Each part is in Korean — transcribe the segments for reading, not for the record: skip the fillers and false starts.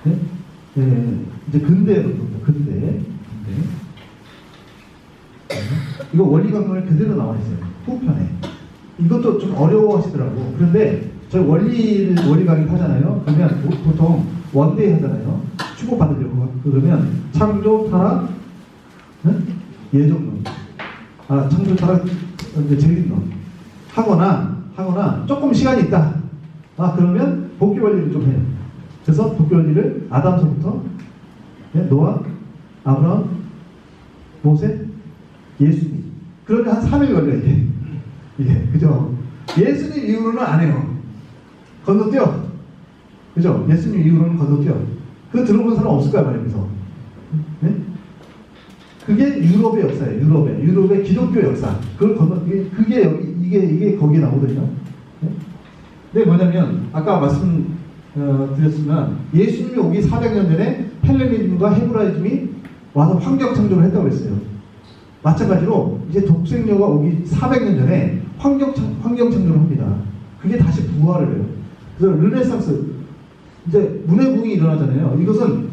네? 네, 이제 근대로 근대. 이거 원리 강론에 그대로 나와 있어요. 후편에. 이것도 좀 어려워하시더라고. 그런데 저희 원리 강의 하잖아요. 그러면 보통 원데이 하잖아요. 축복 받으려고. 그러면 창조, 타락, 예정론. 창조, 타락, 재림론. 하거나 조금 시간이 있다. 그러면 복귀 원리를 좀 해요. 그래서 복귀 원리를 아담서부터 노아, 아브라함, 모세, 예수님. 그러면 한 3일 걸려 이게. 그죠? 예수님 이후로는 안 해요. 건너뛰어. 그죠? 예수님 이후로는 건너뛰어. 그거 들어본 사람 없을 거야 말이면서. 네? 그게 유럽의 역사예요. 유럽의 기독교 역사. 그걸 그게 여기 이게 거기에 나오거든요. 네, 뭐냐면 아까 말씀드렸지만 예수님이 오기 400년 전에 헬레니즘과 헤브라이즘이 와서 환경 창조를 했다고 했어요. 마찬가지로 이제 독생녀가 오기 400년 전에 환경 창조를 합니다. 그게 다시 부활을 해요. 그래서 르네상스 이제 문해 부흥이 일어나잖아요. 이것은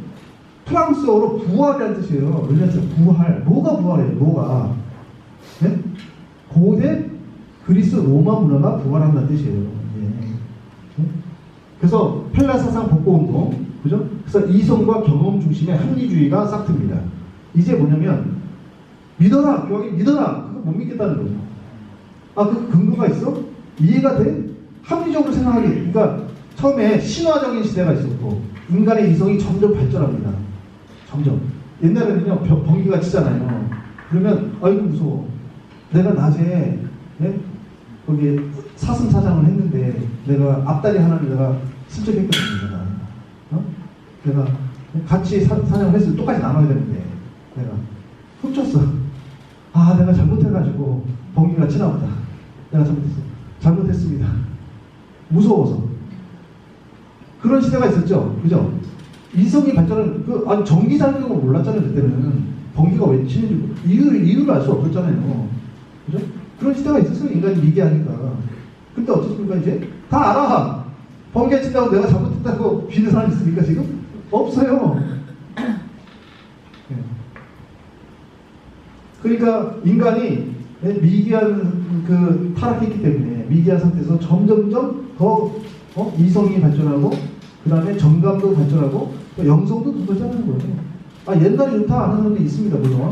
프랑스어로 부활이라는 뜻이에요. 르네상스 부활. 뭐가 부활이에요? 뭐가? 네? 고대 그리스 로마 문화가 부활한다는 뜻이에요. 네? 그래서 펠라 사상 복고 운동, 그죠? 그래서 이성과 경험 중심의 합리주의가 싹 틉니다. 이제 뭐냐면 믿어라, 교황이 믿어라. 그거 못 믿겠다는 거죠. 그 근거가 있어? 이해가 돼? 합리적으로 생각하기. 그러니까 처음에 신화적인 시대가 있었고 인간의 이성이 점점 발전합니다. 점점. 옛날에는요 번개가 치잖아요. 그러면 아이고 무서워. 내가 낮에 거기 사슴사장을 했는데 내가 앞다리 하나를 내가 슬쩍했거든요. 내가 같이 사냥을 했을 때 똑같이 나눠야 되는데 내가 훔쳤어. 내가 잘못해가지고 번개가 치나 보다. 내가 잘못했습니다. 무서워서. 그런 시대가 있었죠. 그죠? 이성이 발전은 전기 자는 거 몰랐잖아요. 그때는 번개가 왜 치는지 이유를 알 수 없었잖아요. 그죠? 그런 시대가 있었어요. 인간이 미개하니까. 근데 어떻습니까? 이제 다 알아. 번개 친다고 내가 잘못했다고 비는 사람 있습니까 지금? 없어요. 그러니까 인간이 미개한 타락했기 때문에 미개한 상태에서 점점점 더 이성이 발전하고 그 다음에 정감도 발전하고 영성도 두드러지는 거예요. 옛날에 좋다 안 하는 사람도 있습니다 물론.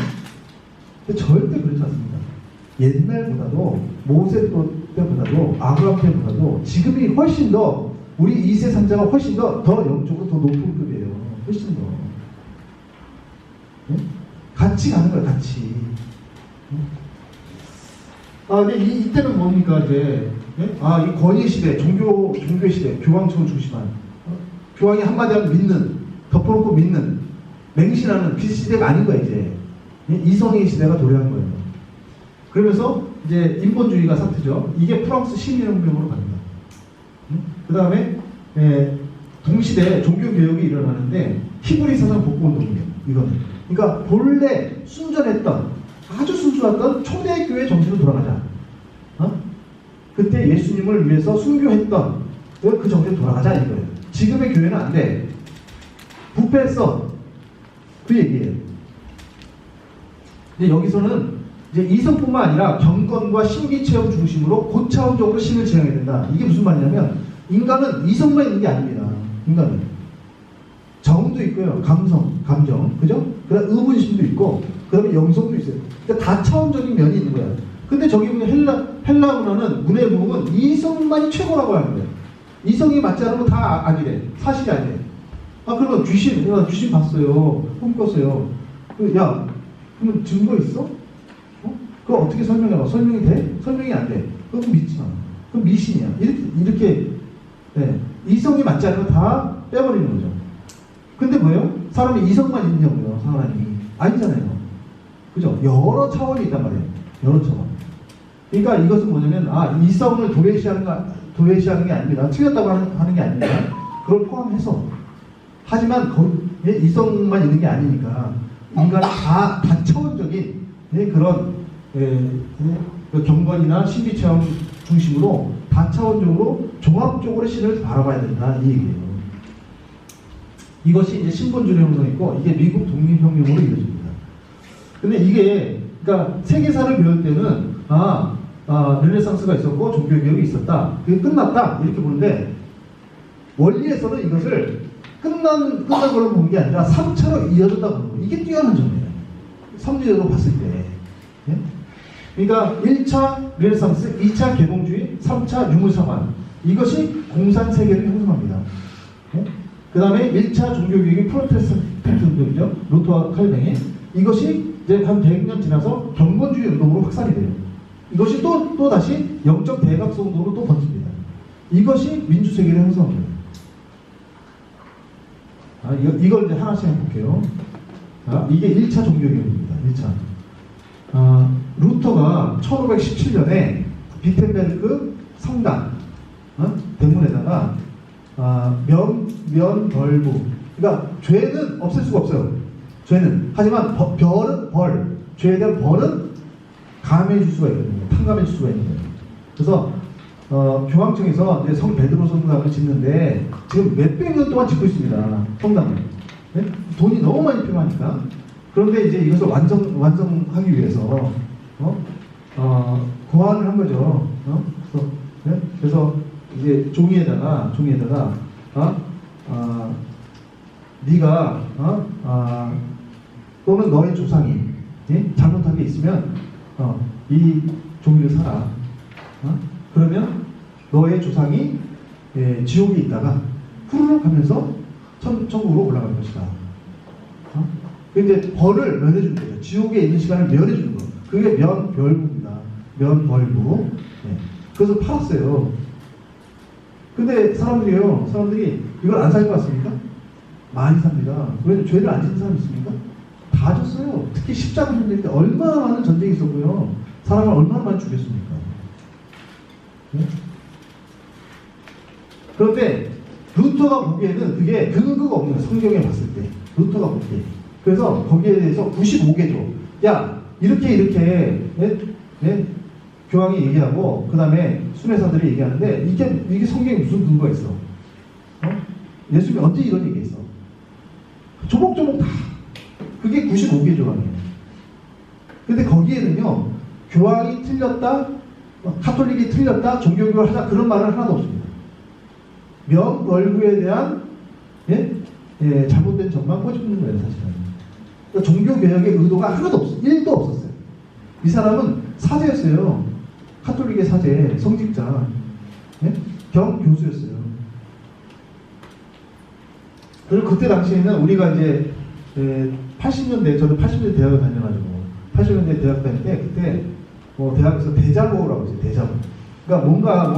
근데 절대 그렇지 않습니다. 옛날보다도 모세 때보다도 아브라함 때보다도 지금이 훨씬 더 우리 2세 산자가 훨씬 더 영적으로 더 높은 급이에요. 훨씬 더. 같이 가는 거예요. 같이. 근데 이때는 뭡니까 이제 이 권위 시대, 종교의 시대, 교황청을 중심한 교황이 한마디 하면 믿는, 덮어놓고 믿는, 맹신하는 그 시대가 아닌 거야 이제. 이성의 시대가 도래한 거예요. 그러면서 이제 인본주의가 싹트죠. 이게 프랑스 신민혁명으로 갑니다. 그 다음에 동시대에 종교개혁이 일어나는데 히브리 사상 복구운동이에요. 이거는. 그러니까 본래 순전했던 아주 순수했던 초대교회 정신으로 돌아가자. 그때 예수님을 위해서 순교했던 그 정신으로 돌아가자 이거예요. 지금의 교회는 안 돼. 부패했어. 그 얘기예요. 근데 여기서는 이제 이성뿐만 아니라 경건과 신기체험 중심으로 고차원적으로 신을 지향해야 된다. 이게 무슨 말이냐면 인간은 이성만 있는 게 아닙니다. 인간은 정도 있고요. 감정, 그죠? 그다음 의문심도 있고, 그다음에 영성도 있어요. 그러니까 다차원적인 면이 있는 거야. 근데 저기 보면 헬라 문화는 문해 부흥은 이성만이 최고라고 하는 거예요. 이성이 맞지 않으면 다 아니래. 사실이 아니래. 그러면 내가 귀신 봤어요. 꿈꿨어요. 그러면 증거 있어? 그거 어떻게 설명해봐? 설명이 돼? 설명이 안 돼. 그건 믿지 마. 그건 미신이야. 이렇게 이성이 맞지 않으면 다 빼버리는 거죠. 근데 뭐예요? 사람이 이성만 있냐고요. 사람이 아니잖아요. 그죠? 여러 차원이 있단 말이에요. 여러 차원. 그러니까 이것은 뭐냐면 이성을 도외시하는 게 아닙니다. 틀렸다고 하는 게 아닙니다. 그걸 포함해서. 하지만 거기에 이성만 있는 게 아니니까 인간은 다 다차원적인 그런 경건이나 신비체험 중심으로 다차원적으로 종합적으로 신을 바라봐야 된다 이 얘기예요. 이것이 이제 신본주의 형성이고 이게 미국 독립혁명으로 이루어집니다. 근데 이게 그러니까 세계사를 배울 때는 르네상스가 있었고 종교개혁이 있었다. 그게 끝났다 이렇게 보는데 원리에서는 이것을 끝난 걸로 본 게 아니라 3차로 이어졌다 보는 거예요. 이게 뛰어난 점이에요. 선지적으로 봤을 때. 예? 그러니까 1차 르네상스, 2차 개봉주의, 3차 유물상환 이것이 공산 세계를 형성합니다. 예? 그 다음에 1차 종교개혁이 프로테스탄트 운동이죠. 루터와 칼뱅이 이것이 이제 한 100년 지나서 경건주의 운동으로 확산이 돼요. 이것이 또 다시 영적 대각성 운동으로 또 번집니다. 이것이 민주세계를 형성합니다. 이걸 이제 하나씩 해볼게요. 이게 1차 종교개혁입니다. 1차. 루터가 1517년에 비텐베르크 성당 대문에다가 면벌부 그러니까 죄는 없앨 수가 없어요. 죄는 하지만 별은 벌 죄에 대한 벌은 감해줄 수가 있거든요. 탕감해줄 수가 있는 거예요. 그래서 교황청에서 이제 성 베드로 성당을 짓는데 지금 몇백 년 동안 짓고 있습니다. 성당을. 네? 돈이 너무 많이 필요하니까. 그런데 이제 이것을 완성하기 위해서 고안을 한 거죠. 그래서 이제 종이에다가 네가 또는 너의 조상이 잘못한 게 있으면 이 종이를 사라. 그러면 너의 조상이 지옥에 있다가 후루룩 하면서 천국으로 올라갈 것이다. 이제 벌을 면해주는 거예요. 지옥에 있는 시간을 면해주는 거. 그게 면벌부입니다. 면벌부. 그래서 팔았어요. 근데 사람들이 이걸 안 살 것 같습니까? 많이 삽니다. 왜 죄를 안 짓는 사람이 있습니까? 다 졌어요. 특히 십자가 전쟁 때 얼마나 많은 전쟁이 있었고요. 사람을 얼마나 많이 죽였습니까? 네? 그런데 루터가 보기에는 그게 근거가 없는 거예요. 성경에 봤을 때 루터가 보기에. 그래서 거기에 대해서 95개조 이렇게 교황이 얘기하고 그 다음에 순회사들이 얘기하는데 이게 성경에 무슨 근거가 있어? 예수님이 언제 이런 얘기했어? 조목조목 다 그게 95개 조항이에요. 근데 거기에는요 교황이 틀렸다, 카톨릭이 틀렸다, 종교교육을 하자 그런 말은 하나도 없습니다. 명월구에 대한 잘못된 점만 꼬집는 거예요, 사실은. 그러니까 종교개혁의 의도가 하나도 없어요. 1도 없었어요. 이 사람은 사제였어요. 카톨릭의 사제, 성직자, 경교수였어요. 그리고 그때 당시에는 우리가 이제 80년대, 저도 80년대 대학을 다녀가지고 80년대 대학 다닐 때 그때 대학에서 대자보라고 했어요. 대자보. 그러니까 뭔가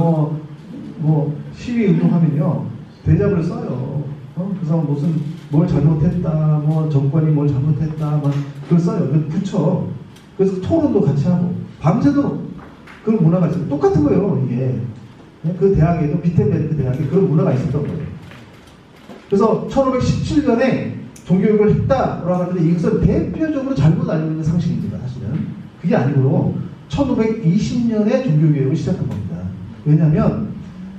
뭐 시위 운동하면요 대자보를 써요. 그래서 무슨 뭘 잘못했다, 뭐 정권이 뭘 잘못했다, 막 그걸 써요. 그걸 붙여. 그래서 토론도 같이 하고 밤새도록 그런 문화가 있어요. 똑같은 거예요, 이게. 그 대학에도 비텐베르크 대학에 그런 문화가 있었던 거예요. 그래서 1517년에 종교교육을 했다라고 하는데 이것은 대표적으로 잘못 알고 있는 상식입니다, 사실은. 그게 아니고 1520년에 종교교육을 시작한 겁니다. 왜냐하면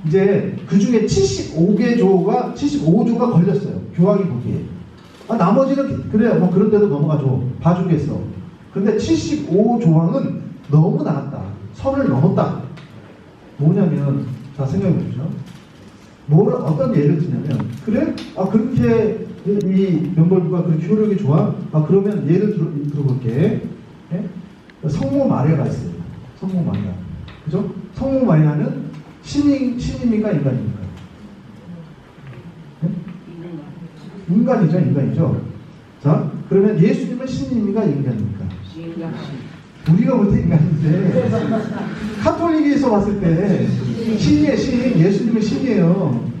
이제 그 중에 75조가 걸렸어요. 교황이 보기에. 나머지는 그래요. 뭐 그런 데도 넘어가줘. 봐주겠어. 근데 75조항은 너무 나갔다. 선을 넘었다. 뭐냐면, 자, 생각해 보시죠. 어떤 예를 들냐면, 그래? 그렇게 이 면벌부가 그렇게 효력이 좋아? 그러면 예를 들어볼게. 성모 마리아가 있어요. 성모 마리아. 그죠? 성모 마리아는 신입니까? 인간입니까? 인간이죠. 자, 그러면 예수님은 신입니까? 인간입니까? 우리가 볼 때 인간인데 카톨릭에서 봤을 때 신이에요. 예수님은 신이에요.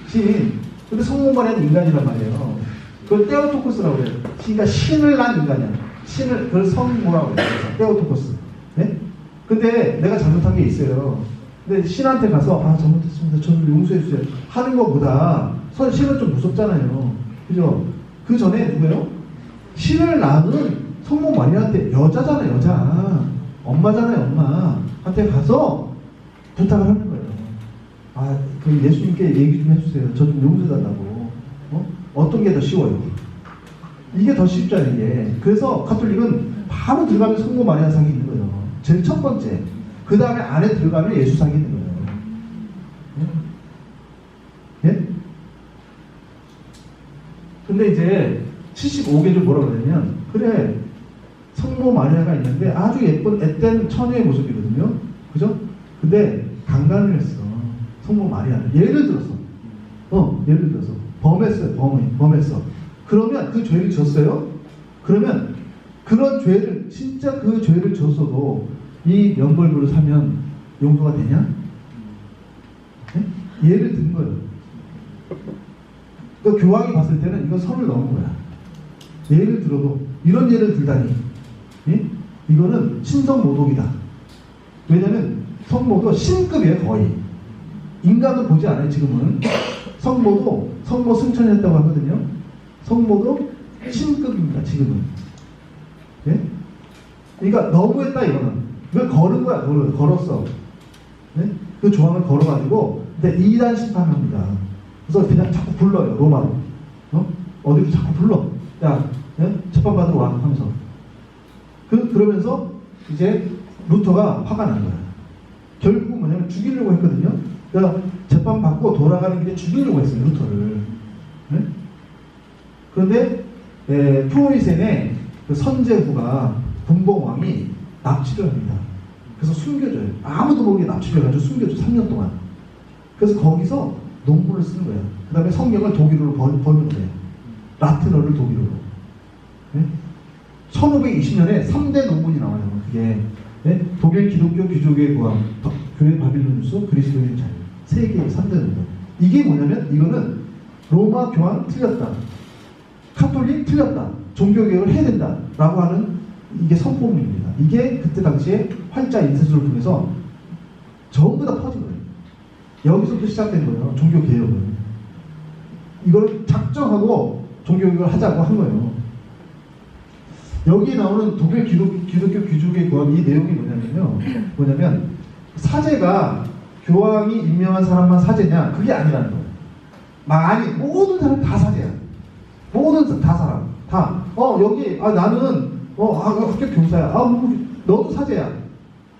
신. 근데 성모 마리아는 인간이란 말이에요. 그걸 테오토코스라고 그래요. 그러니까 신을 낳은 인간이야. 그걸 성모라고 그래요. 테오토코스. 네? 근데 내가 잘못한 게 있어요. 근데 신한테 가서 잘못했습니다. 저를 용서해 주세요. 하는 것보다 신은 좀 무섭잖아요. 그죠? 그 전에 누구예요? 신을 낳은 성모 마리아한테 여자잖아요, 여자. 엄마잖아요, 엄마한테 가서 부탁을 하는 거예요. 그 예수님께 얘기 좀 해주세요. 저 좀 용서해달라고. 어떤 게 더 쉬워요? 이게 더 쉽잖아요, 이게. 그래서 가톨릭은 바로 들어가면 성모 마리아 상이 있는 거예요. 제일 첫 번째. 그 다음에 안에 들어가면 예수상이 있는 거예요. 예? 근데 이제 75개를 뭐라고 그러냐면, 그래, 성모 마리아가 있는데 아주 예쁜 앳된 처녀의 모습이거든요. 그죠? 근데 강간을 했어. 성모 마리아는. 예를 들어서. 범했어요. 범했어. 그러면 그 죄를 졌어요? 그러면 그런 죄를, 진짜 그 죄를 졌어도 이 면벌부를 사면 용서가 되냐? 네? 예를 든 거예요. 그 교황이 봤을 때는 이건 선을 넘은 거야. 예를 들어도 이런 예를 들다니, 예? 이거는 신성모독이다. 왜냐면 성모도 신급이에요. 거의. 인간도 보지 않아요. 지금은 성모 승천했다고 하거든요. 성모도 신급입니다. 지금은. 예? 그러니까 너무했다 이거는. 이걸 걸은 거야. 걸었어. 예? 그 조항을 걸어가지고 근데 2단 심판합니다. 그래서 그냥 자꾸 불러요. 로마로. 어디로 자꾸 불러. 야, 예? 재판받으러 와 하면서. 그러면서 이제 루터가 화가 난 거야. 결국은 뭐냐면 죽이려고 했거든요. 그러니까 재판받고 돌아가는 길에 죽이려고 했어요. 루터를. 예? 그런데 프로이센의 그 선제후가 분봉왕이 납치를 합니다. 그래서 숨겨줘요. 아무도 모르게 납치를 해가지고 숨겨줘. 3년 동안. 그래서 거기서 논문을 쓰는 거예요. 그 다음에 성경을 독일어로 번역을 해요. 라틴어를 독일어로. 네? 1520년에 3대 논문이 나와요. 그게 네? 독일 기독교 귀족의 고함, 교회 바빌로니스, 그리스도인의 자유. 3개의 3대 논문. 이게 뭐냐면 이거는 로마 교황 틀렸다. 카톨릭 틀렸다. 종교개혁을 해야 된다. 라고 하는 이게 선포문입니다. 이게 그때 당시에 활자 인쇄소를 통해서 전부 다 퍼진 거예요. 여기서부터 시작된 거예요. 종교개혁은. 이걸 작정하고 종교개혁을 하자고 한 거예요. 여기에 나오는 독일 기독교 귀족의 고함 이 내용이 뭐냐면 사제가 교황이 임명한 사람만 사제냐? 그게 아니라는 거예요. 많이 모든 사람 다 사제야. 모든 다 사람 다. 여기 나는 학교 교사야. 너도 사제야.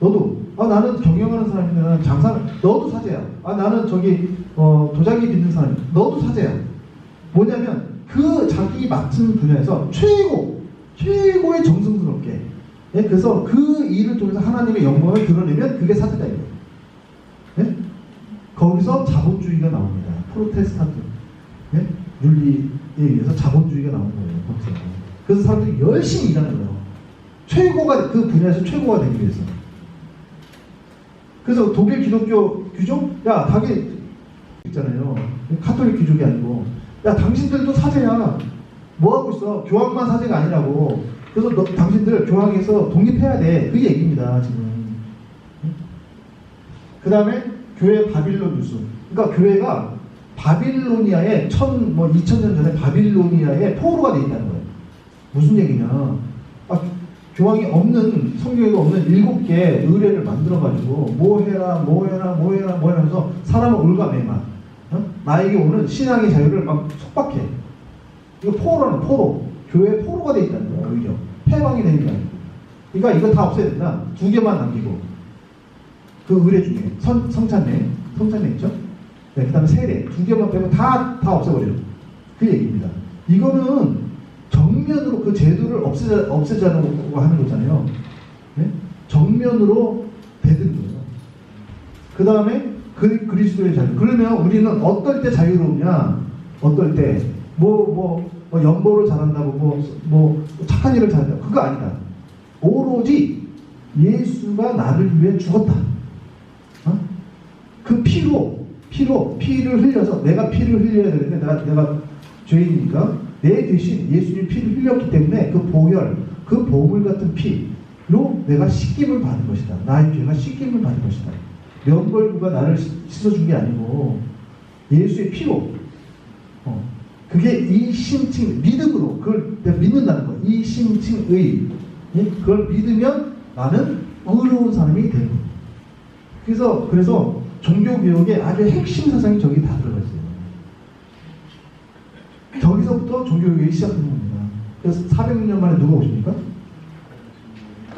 너도. 나는 경영하는 사람인데 나는 장사. 너도 사제야. 나는 도자기 빚는 사람. 너도 사제야. 뭐냐면 그 자기 맡은 분야에서 최고의 정성스럽게. 예? 그래서 그 일을 통해서 하나님의 영광을 드러내면 그게 사제다 이거예요. 예? 거기서 자본주의가 나옵니다. 프로테스탄트 예? 윤리에 의해서 자본주의가 나온 거예요. 거기서. 그래서 사람들이 열심히 일하는 거예요. 그 분야에서 최고가 되기 위해서. 그래서 독일 기독교 귀족? 야, 당연히 있잖아요. 카톨릭 귀족이 아니고. 야, 당신들도 사제야. 뭐 하고 있어? 교황만 사제가 아니라고. 그래서 당신들 교황에서 독립해야 돼. 그 얘기입니다, 지금. 그 다음에 교회 바빌론 뉴스. 그러니까 교회가 바빌로니아에 2000년 전에 바빌로니아에 포로가 돼 있다는 거예요. 무슨 얘기냐? 교황이 없는, 성경에도 없는 7개 의례를 만들어가지고 뭐 해라 하면서 사람을 올가매만 나에게 오는 신앙의 자유를 막 속박해. 이거 포로라는 포로. 교회에 포로가 돼 있다는 거예요. 오히려 폐방이 되니까. 그러니까 이거 다 없애야 된다. 2개만 남기고 그 의례 중에 성찬례 있죠? 네, 그 다음에 세례 2개만 빼면 다 없애버려요. 그 얘기입니다. 이거는 정면으로 그 제도를 없애자고 하는 거잖아요. 네? 정면으로 대드는 거예요. 그 다음에 그리스도의 자유. 그러면 우리는 어떨 때 자유로우냐? 어떨 때 연보를 잘한다고 착한 일을 잘한다고 그거 아니다. 오로지 예수가 나를 위해 죽었다. 그 피를 흘려서 내가 피를 흘려야 되는데 내가 죄인이니까 내 대신 예수님 피를 흘렸기 때문에 그 보혈, 그 보물 같은 피로 내가 씻김을 받은 것이다. 나의 죄가 씻김을 받은 것이다. 면벌부가 나를 씻어준 게 아니고 예수의 피로. 그게 이심칭 믿음으로 그걸 믿는다는 거예요. 이심칭의. 그걸 믿으면 나는 의로운 사람이 되는 거예요. 그래서 종교개혁의 아주 핵심 사상이 저기 다 들어가 있어요. 저기서부터 종교개혁이 시작된 겁니다. 그래서 400년 만에 누가 오십니까?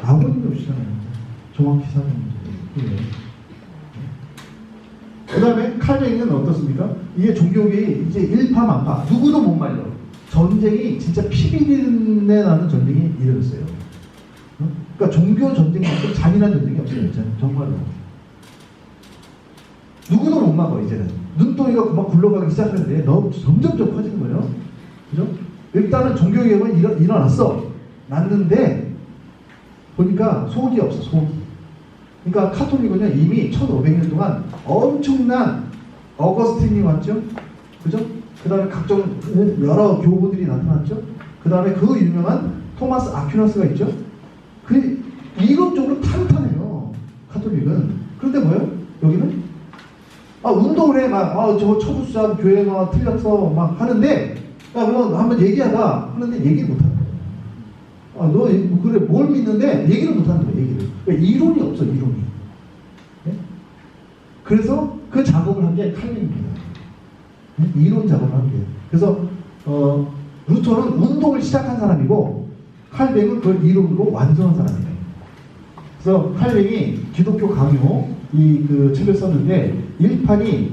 아버님이 오시잖아요. 정확히 400년. 예. 그 다음에 칼뱅이는 어떻습니까? 이게 종교개혁이 이제 일파만파, 누구도 못 말려. 전쟁이 진짜 피비린내 나는 전쟁이 일어났어요. 그러니까 종교 전쟁만큼 잔인한 전쟁이 없어요. 정말로. 누구도 못 막아 이제는. 눈덩이가 막 굴러가기 시작하는데 너무 점점점 커지는 거예요. 그죠? 일단은 종교개혁은 일어났어. 났는데 보니까 속이 없어. 속이. 그러니까 카톨릭은요 이미 1500년 동안 엄청난 어거스틴이 왔죠. 그죠? 그 다음에 각종 여러 교부들이 나타났죠. 그 다음에 그 유명한 토마스 아퀴나스가 있죠. 그 이론적으로 탄탄해요. 카톨릭은. 그런데 뭐예요? 여기는 운동을 해. 저 처부수자 교회 막 틀렸어. 막 하는데, 그럼 한번 얘기하다 하는데 얘기를 못 하는 거예요. 너, 그래, 뭘 믿는데 얘기를 못 하는 거예요, 얘기를. 그러니까 이론이 없어, 이론이. 네? 그래서 그 작업을 한 게 칼빈입니다. 네? 이론 작업을 한 게. 그래서, 루터는 운동을 시작한 사람이고, 칼뱅은 그걸 이론으로 완성한 사람이에요. 그래서 칼뱅이 기독교 강요, 그 책을 썼는데, 1판이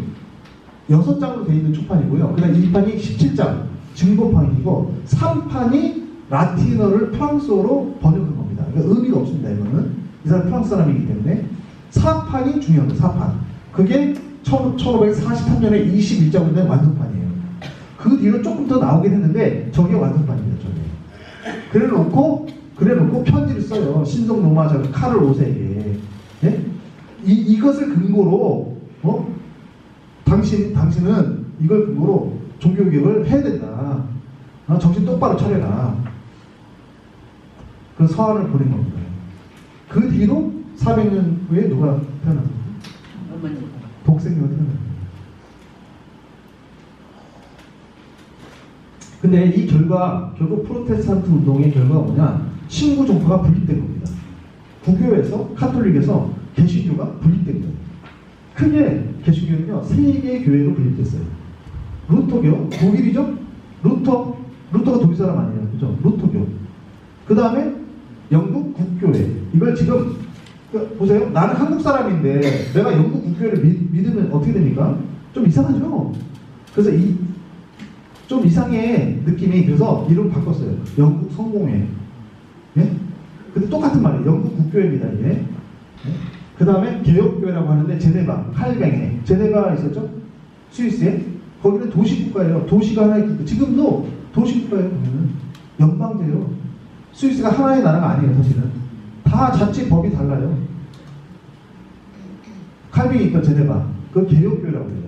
6장으로 되어 있는 초판이고요. 그 다음 2판이 17장 증거판이고 3판이 라틴어를 프랑스어로 번역한 겁니다. 그러니까 의미가 없습니다. 이거는 이 사람 프랑스 사람이기 때문에 4판이 중요합니다. 4판. 그게 1543년에 21장으로 된 완성판이에요. 그 뒤로 조금 더 나오긴 했는데 저게 완성판입니다. 저게. 그래놓고 편지를 써요. 신성 로마자 카를 5세에게. 네? 이것을 근거로 당신은 이걸 근거로 종교개혁을 해야 된다. 정신 똑바로 차려라. 그 서한을 보낸 겁니다. 그 뒤로 400년 후에 누가 태어납니까? 독생녀가 태어납니다. 근데 이 결국 프로테스탄트 운동의 결과가 뭐냐? 신구 종파가 분립된 겁니다. 구교에서 카톨릭에서 개신교가 분립된 거예요. 크게 개신교는요 3개의 교회로 분립됐어요. 루터교, 독일이죠? 루터가 독일 사람 아니에요. 그죠? 루터교. 그 다음에 영국 국교회. 이걸 지금 보세요. 나는 한국 사람인데 내가 영국 국교회를 믿으면 어떻게 됩니까? 좀 이상하죠? 그래서 좀 이상해 느낌이. 그래서 이름 바꿨어요. 영국 성공회. 예? 근데 똑같은 말이에요. 영국 국교회입니다. 이게. 예? 그 다음에 개혁교회라고 하는데 제네바, 칼뱅에 제네바 있었죠? 스위스에. 거기는 도시국가예요. 도시가 하나의 국가. 지금도 도시국가예요. 거기는 연방제예요. 스위스가 하나의 나라가 아니에요. 사실은 다 자체 법이 달라요. 칼뱅이 있던 제네바, 그 개혁교회라고 해요.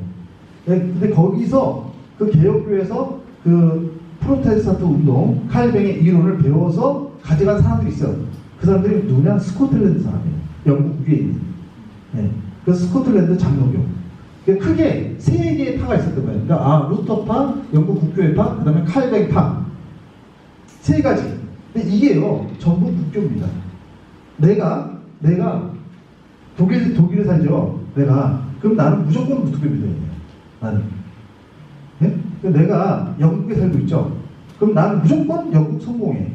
근데 거기서 그 개혁교회에서 그 프로테스탄트 운동, 칼뱅의 이론을 배워서 가져간 사람들이 있어요. 그 사람들이 누구냐? 스코틀랜드 사람이에요. 영국 위에 있는. 네. 그래서 스코틀랜드 장로교. 크게 3개의 파가 있었던 거예요. 그러니까 루터파, 영국 국교회파, 그 다음에 칼뱅파. 3가지. 근데 이게요 전부 국교입니다. 내가 독일에 살죠. 그럼 나는 무조건 국교 믿어야 돼요. 나는. 네? 내가 영국에 살고 있죠. 그럼 나는 무조건 영국 성공회.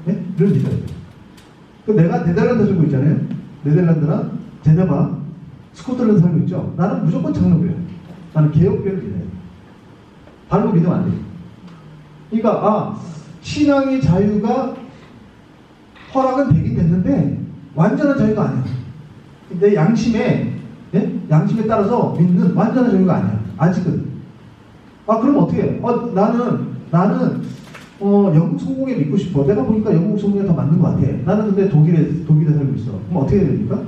네? 를 믿어야 돼요. 내가 네덜란드 살고 있잖아요. 네덜란드나 제네바, 스코틀랜드 살고 있죠. 나는 무조건 장로교예요. 나는 개혁교회를 믿어요. 다른 거 믿으면 안 돼요. 그러니까 신앙의 자유가 허락은 되긴 됐는데 완전한 자유가 아니야. 내 양심에 따라서 믿는 완전한 자유가 아니야. 아직은. 그럼 어떻게 해? 나는 영국 성공회 믿고 싶어. 내가 보니까 영국 성공회 더 맞는 것 같아. 나는 근데 독일에 살고 있어. 그럼 어떻게 해야 됩니까?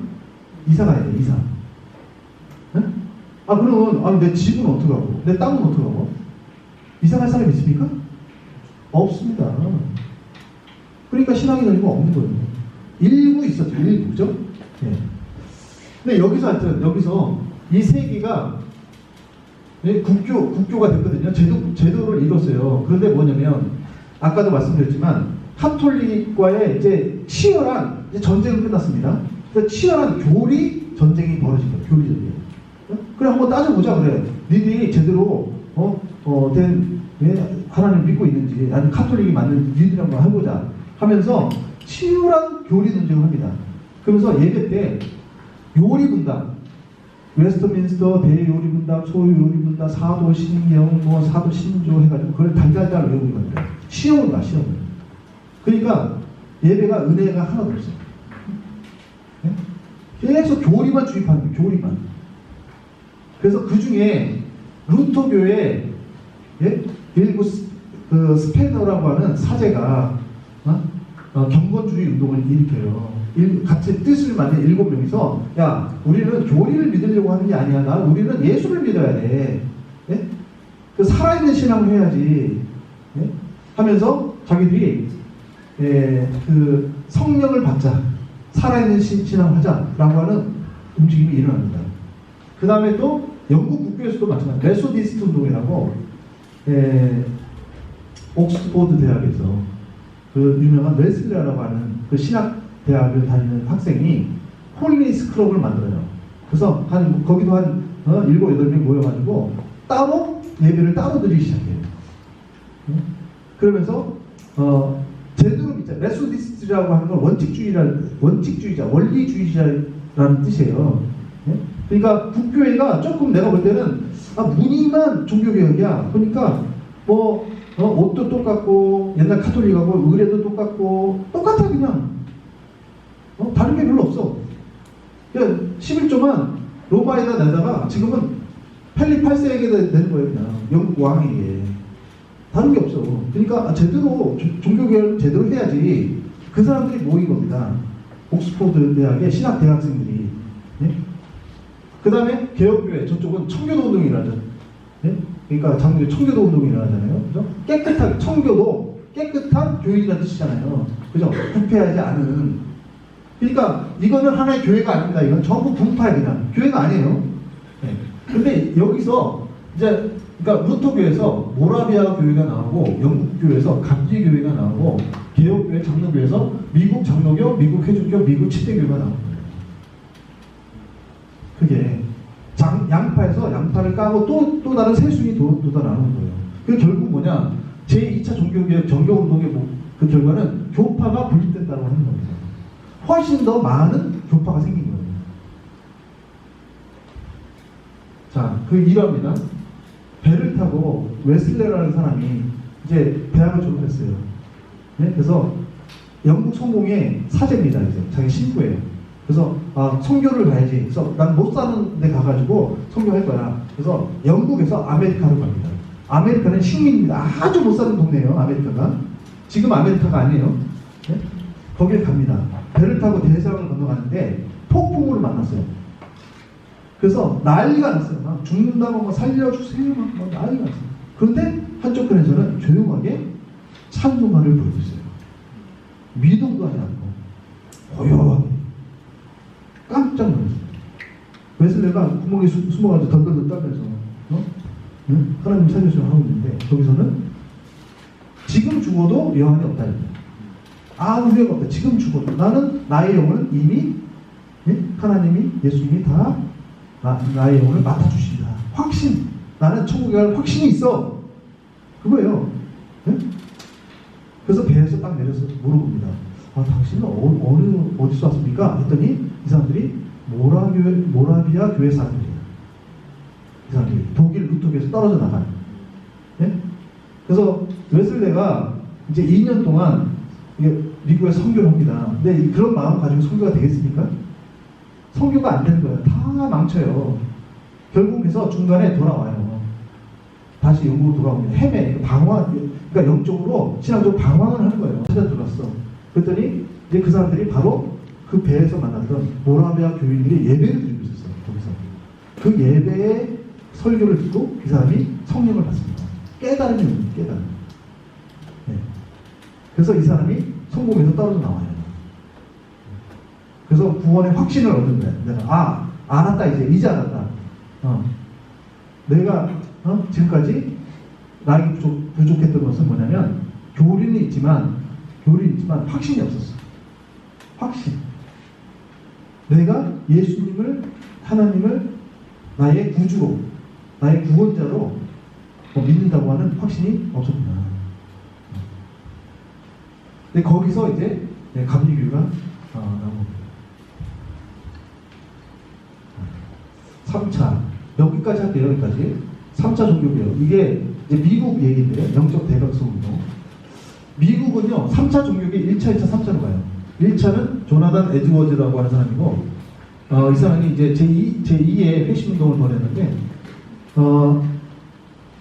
이사 가야 돼. 이사. 네? 그럼 내 집은 어떡하고? 내 땅은 어떡하고? 이사 갈 사람이 있습니까? 없습니다. 그러니까 신앙의 자유가 없는 거예요. 일부 있었죠. 일부죠. 네. 근데 여기서 이 3개가 국교가 됐거든요. 제도를 이뤘어요. 그런데 뭐냐면 아까도 말씀드렸지만 카톨릭과의 이제 치열한 전쟁은 끝났습니다. 그래서 치열한 교리 전쟁이 벌어진 거예요. 교리 전쟁. 그래 한번 따져보자 그래. 니들이 제대로 된 하나님 믿고 있는지, 아니 카톨릭이 맞는지 니들이 한번 해보자 하면서 치열한 교리 논쟁을 합니다. 그러면서 예배 때 요리 분담, 웨스트민스터 대요리 분담, 소요리 분담, 사도 신경, 뭐 사도 신조 해가지고 그걸 달달달 외우는 겁니다. 시험을 봐, 시험을. 그러니까 예배가 은혜가 하나도 없어요. 네? 계속 교리만 주입하는 거예요. 교리만. 그래서 그 중에 루터교의 일부 그 스페너라고 하는 사제가 경건주의 운동을 일으켜요. 같이 뜻을 맞는 7명이서 야, 우리는 교리를 믿으려고 하는 게 아니야. 우리는 예수를 믿어야 돼. 네? 그 살아있는 신앙을 해야지. 네? 하면서 자기들이 그 성령을 받자, 살아있는 신앙을 하자라고 하는 움직임이 일어납니다. 그 다음에 또 영국 국교에서도 마찬가지, 메소디스트 운동이라고 옥스포드 대학에서 그 유명한 웨슬레라고 하는 그 신학 대학을 다니는 학생이 홀리네스 클럽을 만들어요. 그래서 거기도 한 7, 8명 모여가지고 따로 예배를 따로 드리기 시작해요. 그러면서 제대로 믿자. 메소디스트라고 하는 건 원칙주의자, 원리주의자라는 뜻이에요. 그러니까 국교회가 조금 내가 볼 때는 무늬만 종교개혁이야. 그러니까 뭐 옷도 똑같고 옛날 카톨릭하고 의례도 똑같고 똑같아 그냥. 다른 게 별로 없어. 그러니까 11조만 로마에다 내다가 지금은 펠리 8세에게 되는 거예요. 그냥 영국 왕에게. 다른 게 없어. 그러니까 제대로 종교개혁을 제대로 해야지. 그 사람들이 모인 겁니다. 옥스포드 대학의 신학 대학생들이. 네? 그 다음에 개혁교회, 저쪽은 청교도 운동이 일어나죠. 네? 그러니까 청교도 운동이 일어나잖아요. 그죠? 깨끗하게, 청교도 깨끗한 교회라는 뜻이잖아요. 그죠? 부패하지 않은. 그러니까 이거는 하나의 교회가 아닙니다. 이건 전부 분파야 그냥. 교회가 아니에요. 네. 근데 여기서 이제 그러니까 루터교에서 모라비아 교회가 나오고 영국 교회에서 감리 교회가 나오고 개혁교회 장로교에서 미국 장로교, 미국 회중교, 미국 침례교회가 나오는 거예요. 그게 양파에서 양파를 까고 또 다른 세순이 돋아나는 거예요. 그게 결국 뭐냐? 제2차 종교개혁 정교운동의 그 결과는 교파가 분립된다고 하는 겁니다. 훨씬 더 많은 교파가 생긴 거예요. 자, 그 일화입니다. 배를 타고 웨슬레라는 사람이 이제 대학을 졸업했어요. 네? 그래서 영국 성공의 사제입니다. 이제 자기 신부예요. 그래서 선교를 가야지. 그래서 난 못 사는 데 가가지고 선교할 거야. 그래서 영국에서 아메리카로 갑니다. 아메리카는 식민입니다. 아주 못 사는 동네예요. 아메리카가. 지금 아메리카가 아니에요. 네? 거길 갑니다. 배를 타고 대서양을 건너가는데 폭풍우를 만났어요. 그래서 난리가 났어요. 막 죽는다고 막 살려주세요. 막 난리가 났어요. 그런데 한쪽 편에서는 조용하게 찬송가를 부르고 있어요. 미동도 하지 않고 고요하게. 깜짝 놀랐어요. 웨슬레가 구멍에 숨어가지고 덜덜덜 떨면서 하나님 살려주세요 하고 있는데 거기서는 지금 죽어도 여한이 없다. 아무 후회가 없다. 지금 죽어도 나는 나의 영혼은 이미 하나님이 예수님이 다 나의 영혼을 맡아주신다. 확신. 나는 천국에 갈 확신이 있어. 그거예요. 네? 그래서 배에서 딱 내려서 물어봅니다. 당신은 어디서 왔습니까? 했더니 이 사람들이 모라비아 교회 사람들이에요. 이 사람들이 독일 루터교에서 떨어져 나간. 네? 그래서 웨슬레가 이제 2년 동안 미국에 선교를 합니다. 근데 그런 마음 가지고 선교가 되겠습니까? 선교가 안 되는 거예요. 다 망쳐요. 결국에서 중간에 돌아와요. 다시 영국으로 돌아옵니다. 헤매, 방황, 그러니까 영적으로, 신앙적으로 방황을 하는 거예요. 찾아 들어왔어. 그랬더니 이제 그 사람들이 바로 그 배에서 만났던 모라비아 교인들이 예배를 드리고 있었어요. 거기서. 그 예배의 설교를 듣고 그 사람이 성령을 받습니다. 깨달음이 옵니다. 깨달음. 네. 그래서 이 사람이 성공에서 떨어져 나와요. 그래서 구원의 확신을 얻는 거예요. 내가 알았다 이제 알았다. 내가 지금까지 나에게 부족했던 것은 뭐냐면 교리는 있지만 확신이 없었어. 확신. 내가 예수님을 하나님을 나의 구주로 나의 구원자로 믿는다고 하는 확신이 없었구나. 근데 거기서 이제 감리교회가 나온 겁니다. 3차 여기까지 할게요. 여기까지 3차 종교개혁. 이게 이제 미국 얘기인데 영적 대각성운동. 미국은요 3차 종교개혁 1차, 2차, 3차로 가요. 1차는 조나단 에드워즈라고 하는 사람이고 이 사람이 이제 제2의 회심운동을 벌였는데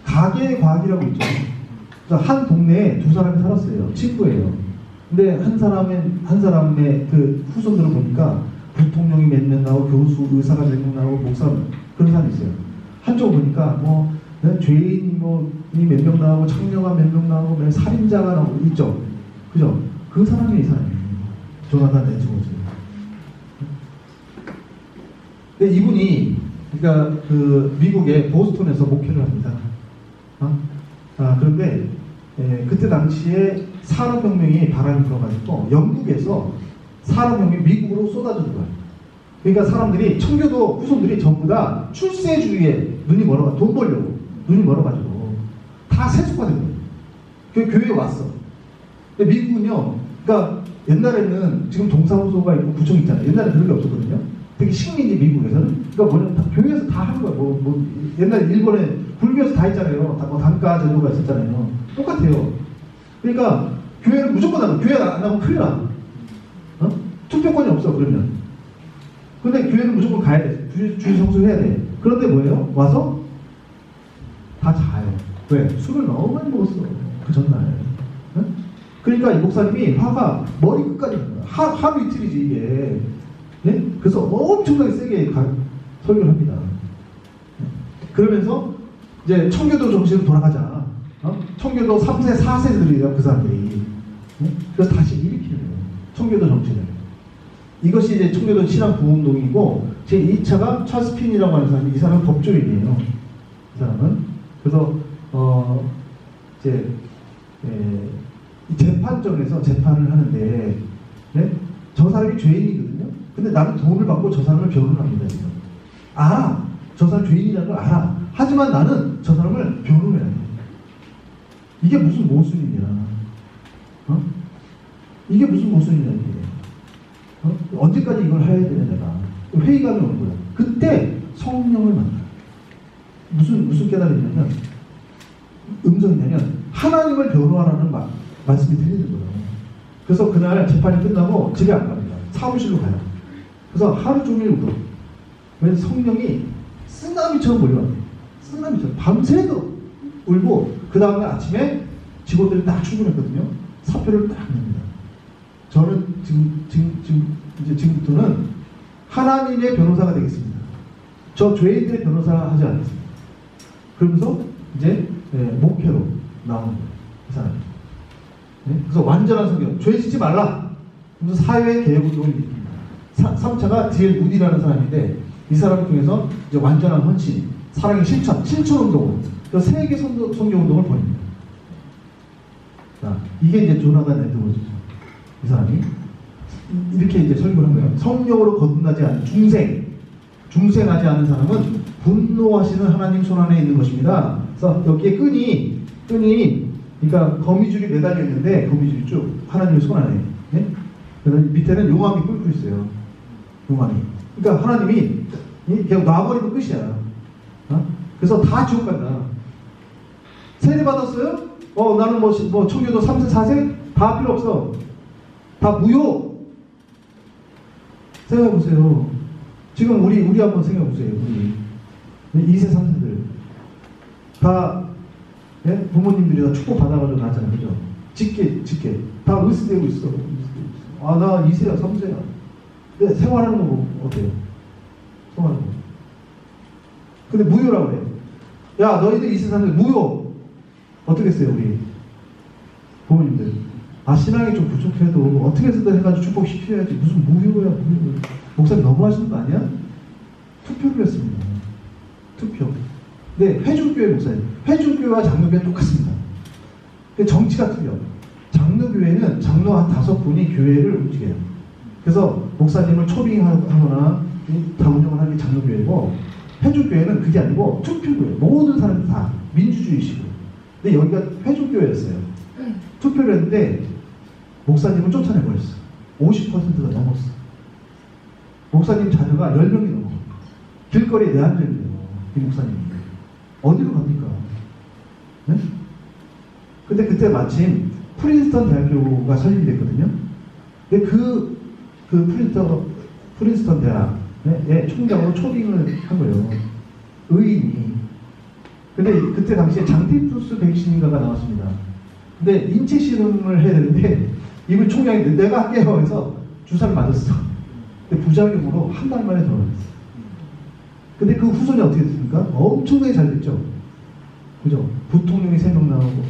가계 과학이라고 있죠. 그러니까 한 동네에 두 사람이 살았어요. 친구예요. 근데 한 사람의 그 후손들을 보니까 부통령이 몇 명 나오고 교수, 의사가 몇 명 나오고 목사 그런 사람이 있어요. 한쪽 보니까 뭐 죄인이 몇 명 나오고 창녀가 몇 명 나오고 살인자가 나오고 있죠. 그죠? 그 사람이 이 사람이에요. 조나단 에드워즈. 근데 이분이 그러니까 그 미국의 보스턴에서 목회를 합니다. 그런데 그때 당시에 산업혁명이 바람이 불어가지고 영국에서 산업혁명이 미국으로 쏟아지는 거예요. 그러니까 사람들이 청교도 후손들이 전부 다 출세주의에 눈이 멀어가 돈 벌려고 눈이 멀어가지고 다 세속화된 거예요. 그 교회에 왔어. 근데 미국은요, 그러니까 옛날에는 지금 동사무소가 있고 구청 있잖아요. 옛날에 그런 게 없었거든요. 되게 식민지 미국에서는. 그러니까 뭐냐, 교회에서 다 하는 거야. 옛날에 일본에 불교에서 다 있잖아요. 단가 제도가 있었잖아요. 똑같아요. 그러니까 교회는 무조건 나가. 교회 안 나가면 큰일 나. 투표권이 없어 그러면. 근데 교회는 무조건 가야 돼. 주일 성수해야 돼. 그런데 뭐예요? 와서 다 자요. 왜? 술을 너무 많이 먹었어. 그 전날. 그러니까 이 목사님이 화가 머리 끝까지 하루 이틀이지 이게. 네? 그래서 엄청나게 세게 설교를 합니다. 그러면서 이제 청교도 정신으로 돌아가자. 청교도 3세, 4세들이에요, 그 사람들이. 그래서 다시 일으키는 거예요. 청교도 정신을. 이것이 이제 청교도 신앙 부흥운동이고, 제2차가 찰스 핀이라고 하는 사람이, 이 사람은 법조인이에요. 이 사람은. 그래서, 이제, 이 재판정에서 재판을 하는데, 네? 저 사람이 죄인이거든요? 근데 나는 돈을 받고 저 사람을 변호를 합니다, 지금. 알아. 저 사람 죄인이라는 걸 알아. 하지만 나는 저 사람을 변호해야 돼. 이게 무슨 모순이냐. 이게 무슨 모순이냐, 이게. 언제까지 이걸 해야 되냐, 내가. 회의감이 오는 거야. 그때 성령을 만나요. 무슨 깨달음이냐면, 음성이냐면, 하나님을 변호하라는 말씀이 들리는 거예요. 그래서 그날 재판이 끝나고 집에 안 갑니다. 사무실로 가요. 그래서 하루 종일 울어. 왜냐면 성령이 쓰나미처럼 몰려와요. 쓰나미처럼. 밤새도록 울고, 그 다음에 아침에 직원들이 딱 출근했거든요. 사표를 딱 냅니다. 저는 지금부터는 하나님의 변호사가 되겠습니다. 저 죄인들의 변호사 하지 않겠습니다. 그러면서 이제 목회로 나오는 거예요. 이 사람이. 네? 그래서 완전한 성경. 죄 짓지 말라. 그래서 사회 개혁운동을 일으킵니다. 3차가 D.L. 무디라는 사람인데 이 사람 중에서 이제 완전한 헌신, 사랑의 실천운동을, 세계 선교운동을 벌입니다. 자, 이게 이제 조나단 에드워즈죠. 이 사람이 이렇게 이제 설교를 한 거예요. 성령으로 거듭나지 않은 중생하지 않은 사람은 분노하시는 하나님 손 안에 있는 것입니다. 그래서 여기에 끈이 그러니까 거미줄이 매달려 있는데 거미줄이 쭉 하나님의 손 안에. 네? 그래서 밑에는 용암이 끓고 있어요. 용암이. 그러니까 하나님이 그냥 놔버리면 끝이야. 그래서 다 지옥 간다. 세례 받았어요? 나는 청교도 3세, 4세? 다 필요 없어. 다 무효. 생각해보세요. 지금 우리 한번 생각해보세요. 우리 2세, 3세들. 다, 예? 부모님들이 다 축복 받아가지고 나왔잖아요. 그죠? 직계. 다 의스되고 있어. 나 2세야, 3세야. 근데 생활하는 거 어때요? 생활하는 거. 근데 무효라고 그래요. 야, 너희들 2세, 3세 무효. 어떻게 했어요, 우리 부모님들? 신앙이 좀 부족해도 어떻게 해서든 해가지고 축복시켜야지. 무슨 무효야. 목사님 너무하시는 거 아니야? 투표를 했습니다. 투표. 네, 회중교회 목사님. 회중교회와 장로교회는 똑같습니다. 정치가 틀려. 장로교회는 장로 한 5분이 교회를 움직여요. 그래서 목사님을 초빙하거나 다 운영을 하는 게 장로교회고, 회중교회는 그게 아니고 투표교회. 모든 사람들 다 민주주의식으로. 근데 여기가 회중교회였어요. 투표를 했는데 목사님을 쫓아내버렸어. 50%가 넘었어. 목사님 자녀가 10명이 넘어. 길거리에 내한적이에요. 이 목사님이. 어디로 갑니까? 네? 근데 그때 마침 프린스턴 대학교가 설립이 됐거든요. 근데 프린스턴 대학의 총장으로 초빙을 한 거예요. 의인이. 근데 그때 당시에 장티푸스 백신인가가 나왔습니다. 근데 인체 실험을 해야 되는데 이분 총장이 내가 할게요 해서 주사를 맞았어. 근데 부작용으로 한 달 만에 돌아갔어. 근데 그 후손이 어떻게 됐습니까? 엄청나게 잘 됐죠. 그죠? 부통령이 3명 나오고,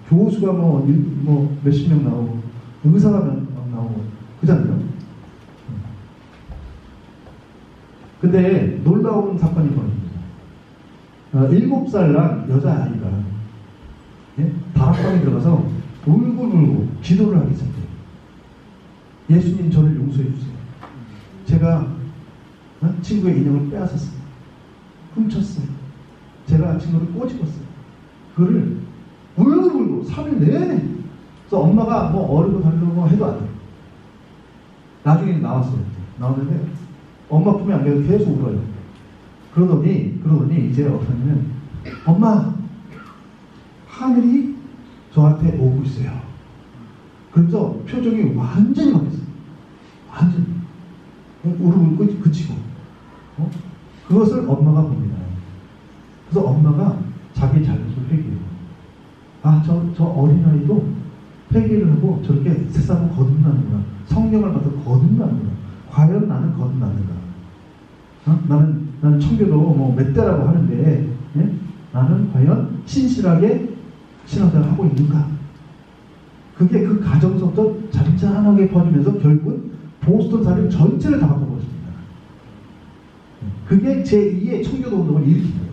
교수가 몇십 명 나오고, 의사가 나오고, 그잖아요. 근데 놀라운 사건이 벌어집니다. 7살 난 여자아이가 다락방에 들어가서 울고 기도를 하기 시작해요. 예수님 저를 용서해 주세요. 제가 친구의 인형을 빼앗았어요. 훔쳤어요. 제가 친구를 꼬집었어요. 그거를 울고 3일 내내. 그래서 엄마가 어르고 달르고 해도 안 돼요. 나중에 나왔어요. 나왔는데 엄마 품에 안겨서 계속 울어요. 그러더니 이제 어떻게 하냐면 엄마 하늘이 저한테 오고 있어요. 그래서 표정이 완전히 바뀌었어요. 완전히 울고 그치고 그것을 엄마가 봅니다. 그래서 엄마가 자기 잘못을 회개해요. 저 어린아이도 회개를 하고 저렇게 세상을 거듭나는구나. 성령을 받아 거듭나는구나. 과연 나는 거듭나는가? 나는 청교도 몇 대라고 하는데 나는 과연 신실하게 신앙생활을 하고 있는가? 그게 그 가정서부터 잔잔하게 퍼지면서 결국은 보스턴 사회 전체를 다 바꿔버렸습니다. 그게 제2의 청교도 운동을 일으킨 거예요.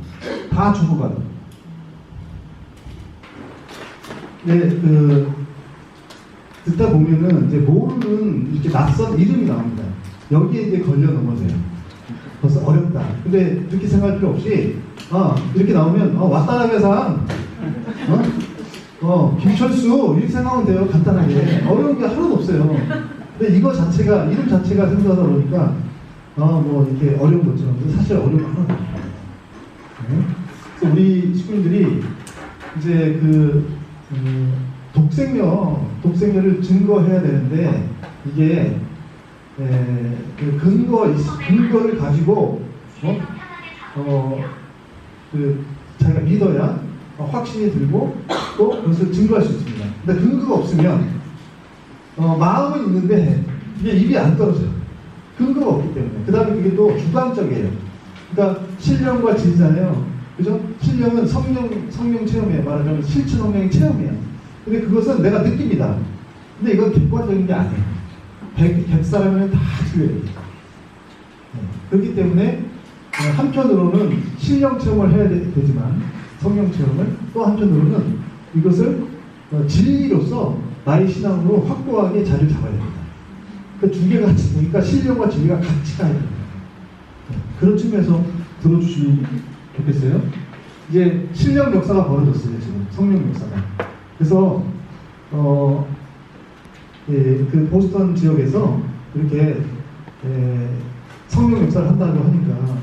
다 죽어가요. 듣다 보면은 이제 모르는 이렇게 낯선 이름이 나옵니다. 여기에 이제 걸려 넘어져요. 벌써 어렵다. 근데 그렇게 생각할 필요 없이 이렇게 나오면 왔다나 회상 김철수 이렇게 생각하면 돼요. 간단하게. 어려운 게 하나도 없어요. 근데 이거 자체가 이름 자체가 생소하다 보니까 이렇게 어려운 것처럼 사실 어려운 거 하나도 없어요. 그래서 우리 식구들이 이제 독생녀를 증거해야 되는데 이게 근거를 가지고 자기가 믿어야 확신이 들고 또 그것을 증거할 수 있습니다. 근데 근거가 없으면 마음은 있는데 이게 입이 안 떨어져요. 근거가 없기 때문에. 그 다음에 그게 또 주관적이에요. 그러니까 신령과 진리잖아요. 그죠? 신령은 성령 체험이에요. 말하자면 실천 성령의 체험이에요. 근데 그것은 내가 느낍니다. 근데 이건 객관적인 게 아니에요. 100사람이면 다 틀려요. 그렇기 때문에 한편으로는 신령 체험을 해야 되지만 성령 체험을 또 한편으로는 이것을 진리로서 나의 신앙으로 확고하게 자리를 잡아야 됩니다. 그 두 개가 같이 보니까 신령과 진리가 같이 가야 됩니다. 그런 측면에서 들어주시면 좋겠어요. 이제 신령 역사가 벌어졌어요. 지금 성령 역사가. 그래서 그 보스턴 지역에서 이렇게 성령 역사를 한다고 하니까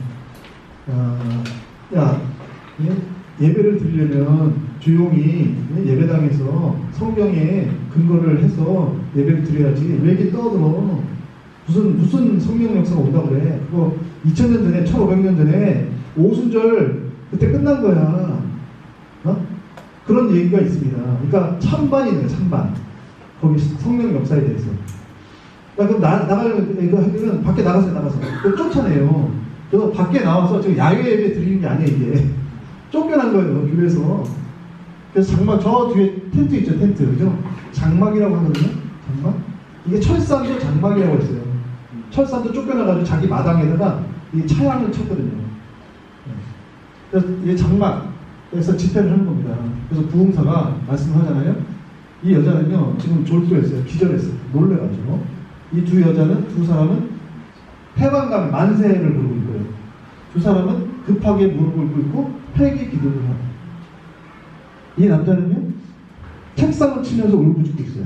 예배를 드리려면 조용히 예배당에서 성경에 근거를 해서 예배를 드려야지 왜 이렇게 떠들어. 무슨 성령 역사가 온다고 그래. 그거 2000년 전에 1500년 전에 오순절 그때 끝난 거야. 그런 얘기가 있습니다. 그러니까 찬반이네요. 찬반. 거기 성령 역사에 대해서. 그럼 나가려면 이거 하기는 밖에 나가서 쫓아내요. 그래서 밖에 나와서 지금 야외 예배 드리는 게 아니에요. 이게 쫓겨난 거예요. 교회에서. 그래서 장막 저 뒤에 텐트 있죠. 텐트. 그죠? 장막이라고 하거든요. 장막. 이게 철산도 장막이라고 했어요. 철산도 쫓겨나가지고 자기 마당에다가 이 차양을 쳤거든요. 그래서 이게 장막에서 집회를 하는 겁니다. 그래서 부흥사가 말씀하잖아요. 이 여자는요 지금 졸도했어요. 기절했어요. 놀래가지고 이 두 사람은 해방감 만세를 부르고 있고요. 두 사람은 급하게 무릎을 꿇고 회개 기도를 하고 이 남자는요, 책상을 치면서 울부짖고 있어요.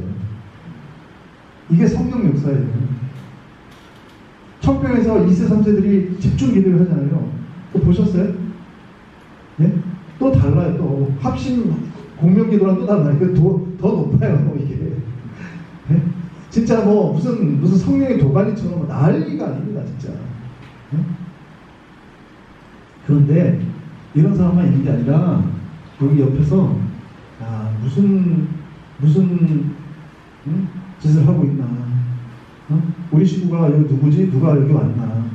이게 성령 역사예요. 청평에서 2세, 3세들이 집중 기도를 하잖아요. 또 보셨어요? 예? 또 달라요. 또 합심 공명 기도랑 또 달라요. 더 높아요, 이게. 예? 진짜 뭐 무슨 성령의 도가니처럼 난리가 아닙니다, 진짜. 예? 그런데 이런 사람만 있는 게 아니라 여기 옆에서 무슨 짓을 하고 있나? 우리 식구가 여기 누구지? 누가 여기 왔나?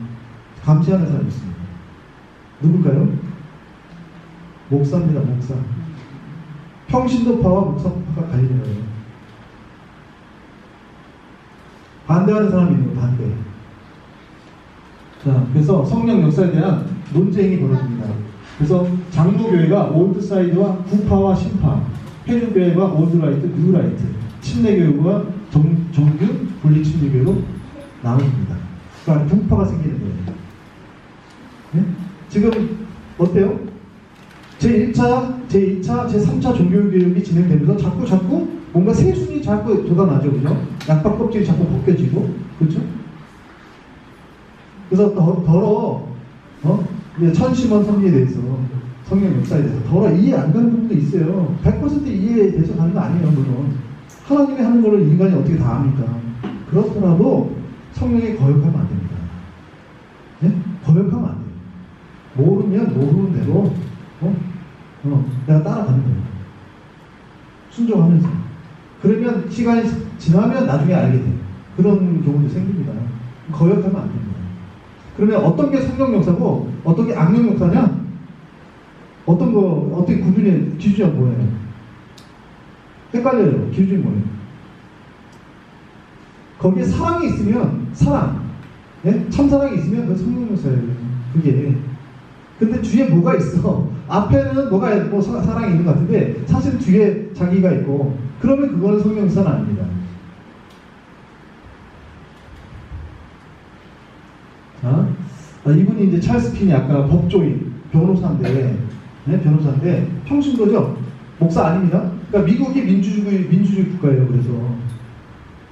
감시하는 사람이 있습니다. 누굴까요? 목사입니다, 목사. 평신도파와 목사파가 갈리는 거예요. 반대하는 사람이 있는 거예요, 반대. 자, 그래서 성령 역사에 대한 논쟁이 벌어집니다. 그래서 장로교회가 올드사이드와 구파와 신파, 해륜교회가 올드라이트, 뉴라이트, 침례교회가 정규, 분리침례교회로 나눕니다. 그러니까 분파가 생기는 거예요. 네? 지금 어때요? 제1차, 제2차, 제3차 종교개혁이 진행되면서 자꾸 뭔가 세순이 자꾸 돋아나죠, 그죠? 약밥 껍질이 자꾸 벗겨지고, 그렇죠? 그래서 이제 천심원 섭리에 대해서, 성령 역사에 대해서 더러 이해 안 가는 부분도 있어요. 100% 이해돼서 가는 거 아니에요, 물론. 하나님이 하는 거를 인간이 어떻게 다 압니까? 그렇더라도 성령에 거역하면 안 됩니다. 네? 거역하면 안 돼요. 모르면 모르는 대로 내가 따라가는 거예요. 순종하면서. 그러면 시간이 지나면 나중에 알게 돼요. 그런 경우도 생깁니다. 거역하면 안 됩니다. 그러면 어떤 게 성령 역사고 어떤 게 악령 역사냐? 어떻게 기준이 뭐예요? 헷갈려요. 기준이 뭐예요? 거기에 사랑이 있으면 사랑, 예? 참사랑이 있으면 그 성령 역사예요. 그게. 근데 뒤에 뭐가 있어? 앞에는 뭐가 사랑이 있는 것 같은데 사실 뒤에 자기가 있고 그러면 그거는 성령 역사는 아닙니다. 자, 이분이 이제 찰스 핀이 아까 법조인 변호사인데, 네? 변호사인데 평신도죠. 목사 아닙니다. 그러니까 미국이 민주주의 국가예요. 그래서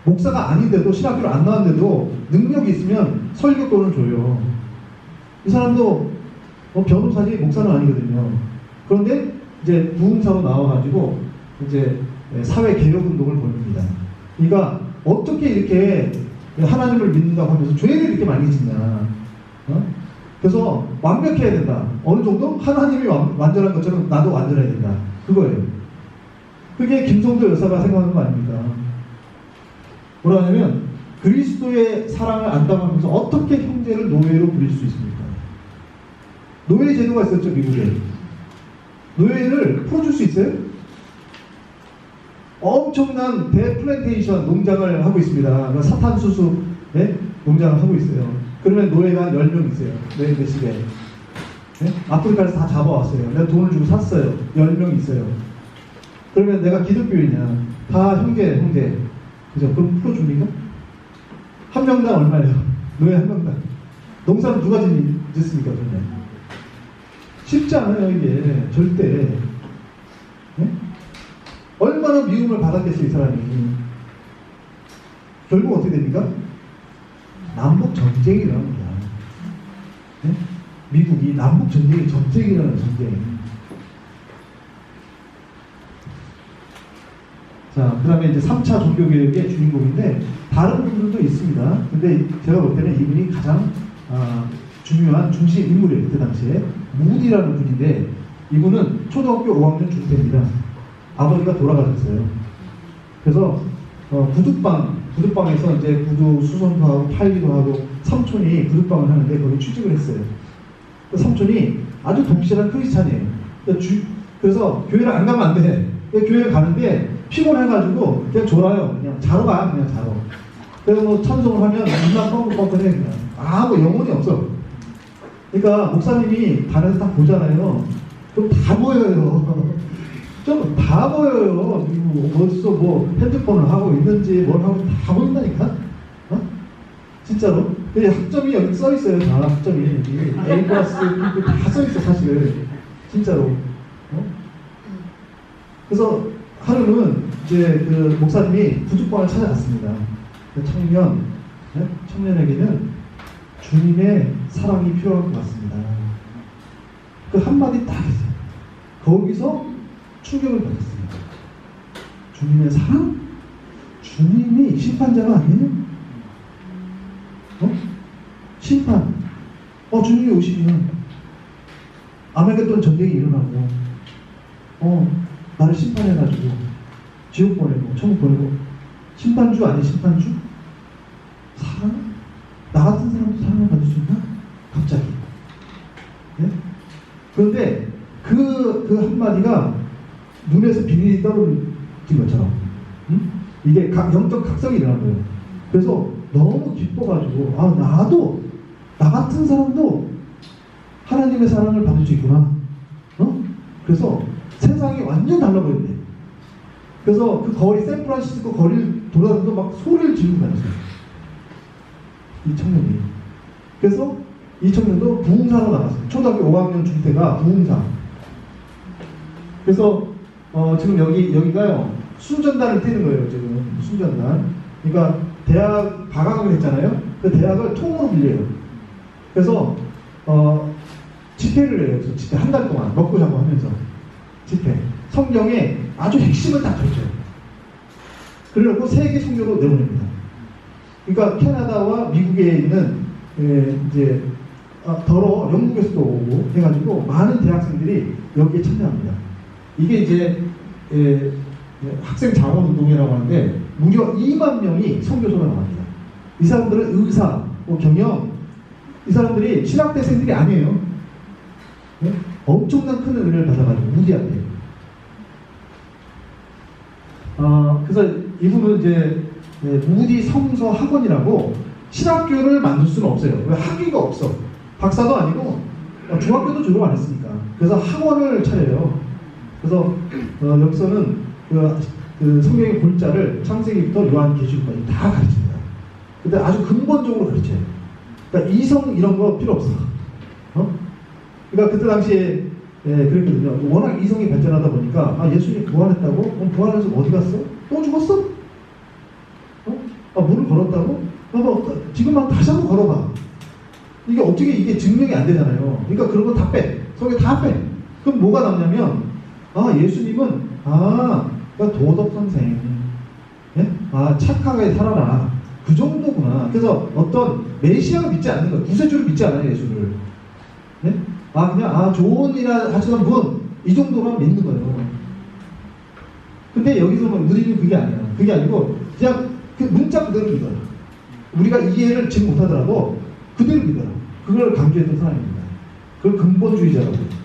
목사가 아닌데도 신학교를 안 나왔는데도 능력이 있으면 설교권을 줘요. 이 사람도 변호사지 목사는 아니거든요. 그런데 이제 부흥사로 나와가지고 이제 사회 개혁 운동을 벌입니다. 그러니까 어떻게 이렇게 하나님을 믿는다고 하면서 죄를 이렇게 많이 짓냐? 그래서 완벽해야 된다. 어느 정도 하나님이 완전한 것처럼 나도 완전해야 된다. 그거예요. 그게 김성도 여사가 생각하는 거 아닙니까? 뭐라 하냐면 그리스도의 사랑을 안다고 하면서 어떻게 형제를 노예로 부릴 수 있습니까? 노예 제도가 있었죠, 미국에. 노예를 풀어줄 수 있어요? 엄청난 대플랜테이션 농장을 하고 있습니다. 그러니까 사탄수수 농장을 하고 있어요. 그러면 노예가 10명 있어요. 노예 몇십에. 네? 아프리카에서 다 잡아왔어요. 내가 돈을 주고 샀어요. 10명 있어요. 그러면 내가 기독교인이야. 다 형제. 그죠? 그럼 풀어줍니까? 한 명당 얼마예요? 노예 한 명당. 농사는 누가 짓습니까, 정말? 쉽지 않아요, 이게. 절대. 네? 얼마나 미움을 받았겠어요, 이 사람이. 결국 어떻게 됩니까? 남북 전쟁이 일어납니다. 네? 미국이 남북 전쟁이라는 전쟁. 자, 그 다음에 이제 3차 종교개혁의 주인공인데, 다른 분들도 있습니다. 근데 제가 볼 때는 이분이 가장 중요한 중심 인물이에요, 그때 당시에. 무디라는 분인데, 이분은 초등학교 5학년 중때입니다. 아버지가 돌아가셨어요. 그래서 구두방에서 이제 구두 수선도 하고 팔기도 하고 삼촌이 구두방을 하는데 거기 취직을 했어요. 그 삼촌이 아주 독실한 크리스찬이에요. 그래서 교회를 안 가면 안 돼. 교회 가는데 피곤해가지고 그냥 졸아요. 그냥 자러 가. 그냥 자러. 그래서 뭐 찬송을 하면 입만 뻥긋뻥긋해. 그냥 아무 영혼이 없어. 그러니까 목사님이 단에서 딱 보잖아요. 그럼 다 보여요. 좀 다 보여요. 벌써 뭐 핸드폰을 하고 있는지 뭘 하고 다 보인다니까. 진짜로. 근데 학점이 여기 써 있어요. 다 학점이 여기 A 플러스 다 써 있어 사실. 진짜로. 그래서 하루는 이제 그 목사님이 부족방을 찾아갔습니다. 그 청년에게는 주님의 사랑이 필요한 것 같습니다. 그 한마디 딱 했어요. 거기서 충격을 받았습니다. 주님의 사랑? 주님이 심판자가 아니에요? 심판. 주님이 오시면 아메게돈 전쟁이 일어나고 나를 심판해가지고 지옥 보내고 천국 보내고 심판주 아니 심판주? 사랑? 나 같은 사람도 사랑을 받을 수 있나? 갑자기. 네? 그런데 그 한마디가 눈에서 비닐이 떨어진 것처럼 이게 영적 각성이 일어난 거예요. 그래서 너무 기뻐가지고 나도 나 같은 사람도 하나님의 사랑을 받을 수 있구나. 그래서 세상이 완전 달라버렸네. 그래서 그 거리 샌프란시스코 거리를 돌아다니면서 막 소리를 지르고 다녔어요. 이 청년이. 그래서 이 청년도 부흥사로 나갔어요. 초등학교 5학년 중퇴가 부흥사. 그래서 지금 여기가요 순전단을 뛰는 거예요. 지금 순전단. 그러니까 대학 방학을 했잖아요. 그 대학을 통으로 빌려요. 그래서 집회를 해요. 집회 한 달 동안 먹고 자고 하면서 집회. 성경에 아주 핵심을 딱 펼쳐요. 그래놓고 세계 성교로 내보냅니다. 그러니까 캐나다와 미국에 있는 이제 더러 영국에서도 오고 해가지고 많은 대학생들이 여기에 참여합니다. 이게 이제 학생 자원 운동이라고 하는데 무려 2만 명이 선교소로 나갑니다. 이 사람들은 의사, 경영, 이 사람들이 신학대생들이 아니에요. 네? 엄청난 큰 은혜를 받아가지고 무디한테. 그래서 이분은 이제 무디 성서 학원이라고 신학교를 만들 수는 없어요. 왜 학위가 없어. 박사도 아니고 중학교도 졸업 안 했으니까. 그래서 학원을 차려요. 그래서 여기서는 그 성경의 골자를 창세기부터 요한계시록까지 다 가르칩니다. 근데 아주 근본적으로 가르쳐요. 그러니까 이성 이런 거 필요 없어. 그러니까 그때 당시에 그랬거든요. 워낙 이성이 발전하다 보니까 예수님 부활했다고? 그럼 부활해서 어디 갔어? 또 죽었어? 문을 걸었다고? 지금만 다시 한번 걸어봐. 이게 어떻게 이게 증명이 안 되잖아요. 그러니까 그런 거 다 빼. 성경 다 빼. 그럼 뭐가 남냐면 예수님은 그러니까 도덕 선생, 예? 착하게 살아라. 그 정도구나. 그래서 어떤 메시아를 믿지 않는 거예요. 구세주를 믿지 않아요, 예수를. 예? 그냥 좋은 일 하시는 분, 이 정도만 믿는 거예요. 근데 여기서는 우리는 그게 아니야. 그게 아니고 그냥 그 문자 그대로 믿어라. 우리가 이해를 지금 못하더라도 그대로 믿어라. 그걸 강조했던 사람입니다. 그걸 근본주의자라고 해요.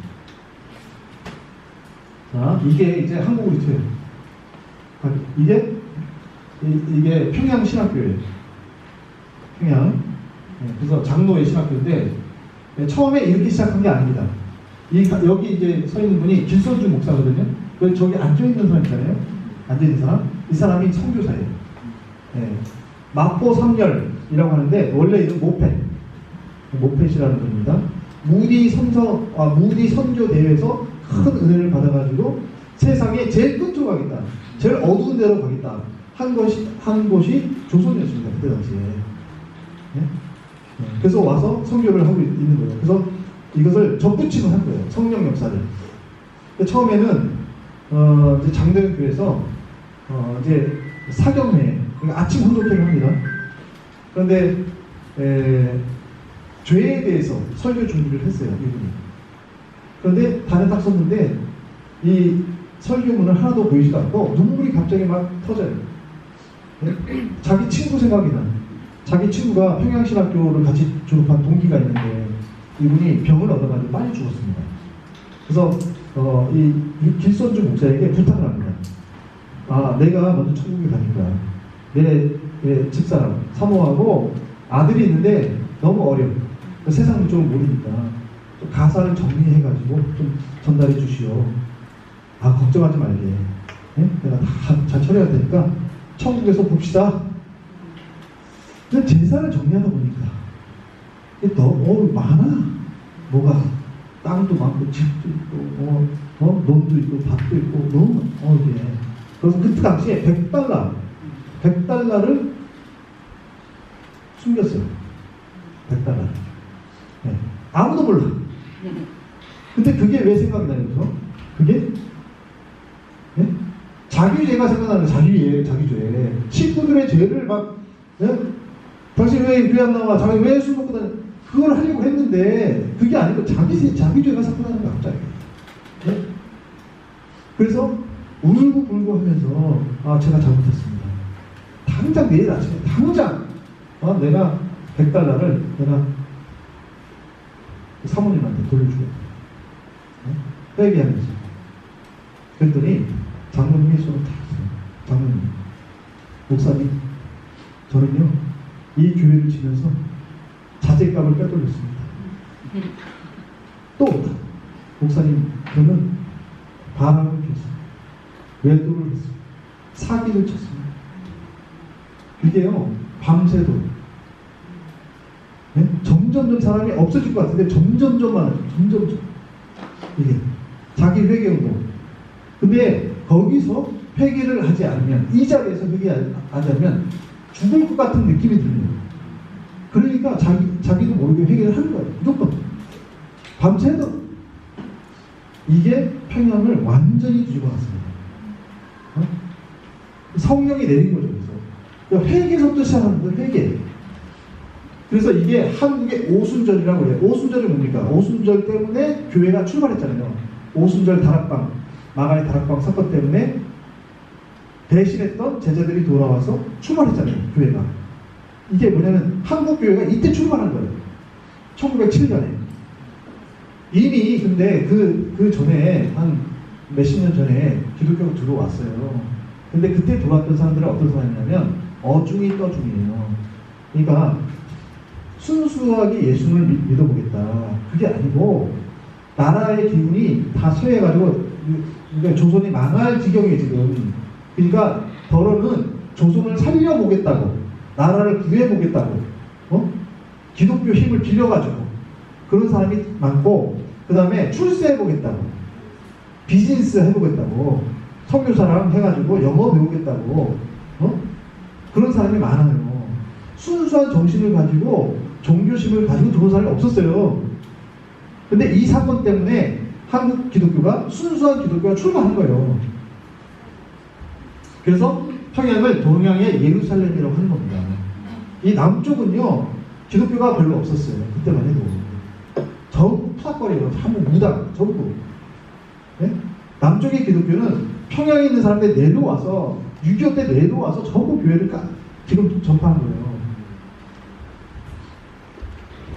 이게 이제 한국 리트예요. 이게 평양 신학교예요. 평양. 그래서 장로의 신학교인데 처음에 이렇게 시작한 게 아닙니다. 여기 이제 서 있는 분이 길선주 목사거든요. 저기 앉아 있는 사람 있잖아요. 앉아 있는 사람. 이 사람이 선교사예요. 마포 3열이라고 하는데 원래 이름 모펫이라는 분입니다. 무디 선교 대회에서 큰 은혜를 받아가지고 세상에 제일 끝으로 가겠다, 제일 어두운 데로 가겠다 한 곳이 조선이었습니다. 그때 당시에. 그래서 와서 선교를 하고 있는 거예요. 그래서 이것을 접붙임을 한 거예요. 성령 역사를. 처음에는 이제 장대현 교회에서 이제 사경회, 그러니까 아침 혼독회를 합니다. 그런데 죄에 대해서 설교 준비를 했어요, 이분이. 그런데 단에 딱 썼는데 이 설교문을 하나도 보이지도 않고 눈물이 갑자기 막 터져요. 자기 친구 생각이 나. 자기 친구가 평양신학교를 같이 졸업한 동기가 있는데 이분이 병을 얻어가지고 빨리 죽었습니다. 그래서 이 길선주 목사에게 부탁을 합니다. 내가 먼저 천국에 가니까 내 집사람 사모하고 아들이 있는데 너무 어려워. 세상 물정을 모르니까 좀 가사를 정리해가지고 좀 전달해 주시오. 걱정하지 말게. 내가 다 잘 처리할 테니까 천국에서 봅시다. 근데 제사를 정리하다 보니까 너무 많아. 뭐가 땅도 많고 집도 있고 논도 있고 밭도 있고 너무 이게. 그래서 그 당시에 100달러를 숨겼어요. 100달러. 네. 아무도 몰라. 근데 그게 왜 생각나면서? 그게 네? 자기죄가 생각나는 거예요. 자기죄. 식구들의 죄를 막 네? 당신 왜 안 나와? 자기 왜 술 먹고 다녀? 그걸 하려고 했는데 그게 아니고 자기죄가 생각나는 거야 갑자기. 네? 그래서 울고불고 하면서 제가 잘못했습니다. 당장 내일 아침에 당장 내가 100달러를 내가 사모님한테 돌려주겠다. 회개하면서. 그랬더니 장모님이 손을 탁 했어요. 장모님, 목사님, 저는요 이 교회를 지면서 자재값을 빼돌렸습니다. 또 목사님, 저는 바람을 폈습니다. 외도를 했습니다. 사기를 쳤습니다. 이게요 밤새도 네? 점점점 사람이 없어질 것 같은데 점점점 많아요. 점점점. 이게 자기 회개운동. 근데 거기서 회개를 하지 않으면, 이 자리에서 회개하지 않으면 죽을 것 같은 느낌이 들어요. 그러니까 자기도 모르게 회개를 하는 거예요. 무조건. 밤새도. 이게 평양을 완전히 뒤집어놨습니다. 성령이 내린 거죠. 그래서 회개서부터 시작하는 거예요. 회개. 그래서 이게 한국의 오순절이라고 그래요. 오순절이 뭡니까? 오순절 때문에 교회가 출발했잖아요. 오순절 다락방, 마가리 다락방 사건 때문에 배신했던 제자들이 돌아와서 출발했잖아요. 교회가. 이게 뭐냐면 한국 교회가 이때 출발한 거예요. 1907년에. 이미 근데 그 전에 한 몇십 년 전에 기독교가 들어왔어요. 근데 그때 들어왔던 사람들은 어떤 사람이냐면 어중이 떠중이에요. 그러니까 순수하게 예수를 믿어보겠다. 그게 아니고 나라의 기운이 다 쇠해가지고 그러니까 조선이 망할 지경이에요 지금. 그러니까 더러는 조선을 살려보겠다고, 나라를 구해보겠다고, 기독교 힘을 빌려가지고 그런 사람이 많고, 그 다음에 출세해보겠다고, 비즈니스 해보겠다고, 선교사랑 해가지고 영어 배우겠다고, 그런 사람이 많아요. 순수한 정신을 가지고 종교심을 가지고 들어온 사람이 없었어요. 근데 이 사건 때문에 한국 기독교가, 순수한 기독교가 출발한 거예요. 그래서 평양을 동양의 예루살렘이라고 하는 겁니다. 이 남쪽은요 기독교가 별로 없었어요. 그때만 해도 전부 푸닥거려요. 한국 무당 전부. 네? 남쪽의 기독교는 평양에 있는 사람들이 내려와서 6.25 때 내려와서 전부 교회를 지금 전파한 거예요.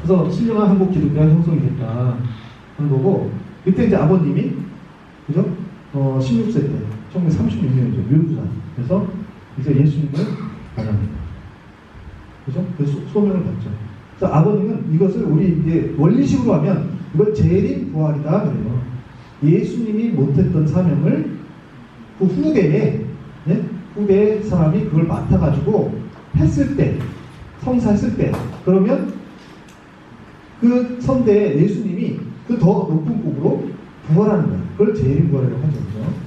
그래서 신령한 한국 기독교가 형성이 됐다 하는 거고, 그때 이제 아버님이 그죠? 16세 때 1936년이죠. 묘두산. 그래서 이제 예수님을 만납니다. 그죠? 그래서 소명을 받죠. 그래서 아버님은 이것을 우리 이제 원리식으로 하면 이건 재림 부활이다 그래요. 예수님이 못했던 사명을 그 후대에 후대 사람이 그걸 맡아가지고 했을 때, 성사했을 때, 그러면 그 선대에 예수님이 그 더 높은 곳으로 부활하는 거예요. 그걸 재림 부활이라고 하죠. 그죠?